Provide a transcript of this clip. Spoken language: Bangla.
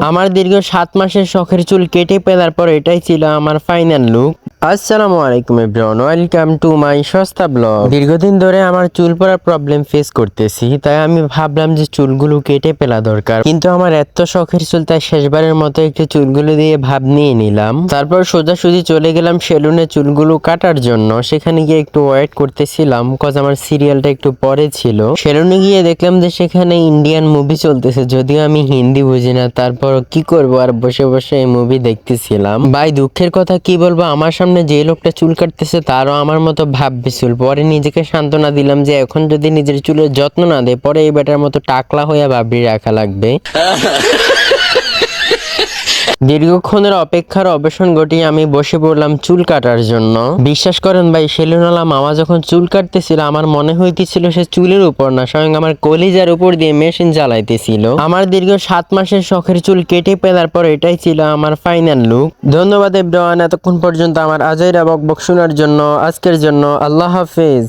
আমার দীর্ঘ 7 মাসের শখের চুল কেটে ফেলার পর এটাই ছিল আমার ফাইনাল লুক। আসসালামু আলাইকুম এভরিওয়ান, ওয়েলকাম টু মাই সস্তা ব্লগ। দীর্ঘদিন ধরে আমার চুল পড়ার প্রবলেম ফেস করতেছি, তাই আমি ভাবলাম যে চুলগুলো কেটে ফেলা দরকার। কিন্তু আমার এত শখের চুল, তাই শেষবারের মতো একটু চুলগুলো দিয়ে ভাব নিয়ে নিলাম। তারপর সোজাসুজি চলে গেলাম সেলুনে চুলগুলো কাটার জন্য। সেখানে গিয়ে একটু ওয়েট করতেছিলাম, কজ আমার সিরিয়ালটা একটু পরে ছিল। সেলুনে গিয়ে দেখলাম যে সেখানে ইন্ডিয়ান মুভি চলতেছে, যদিও আমি হিন্দি বুঝি না, তারপর কি করব আর বসে বসে এই মুভি দেখতেছিলাম। ভাই দুঃখের কথা কি বলবো, আমার সামনে যে লোকটা চুল কাটতেছে তারও আমার মতো ভাববে চুল। পরে নিজেকে সান্ত্বনা দিলাম যে এখন যদি নিজের চুলের যত্ন না দেয়, পরে এই বেটার মতো টাকলা হয়ে ভাবি রাখা লাগবে। দীর্ঘক্ষণের অপেক্ষার অবসান ঘটিয়ে আমি বসে পড়লাম চুল কাটার জন্য। বিশ্বাস করেন ভাই, সেলুনওয়ালা মামা যখন চুল কাটতেছিল আমার মনে হইতেছিল সে চুলের উপর না, স্বয়ং আমার কলিজার উপর দিয়ে মেশিন চালাইতেছিল। আমার দীর্ঘ 7 মাসের শখের চুল কেটে ফেলার পর এটাই ছিল আমার ফাইনাল লুক। ধন্যবাদ এভরিওয়ান এতক্ষণ পর্যন্ত আমার আজাইরা বকবক শোনার জন্য। আজকের জন্য আল্লাহ হাফেজ।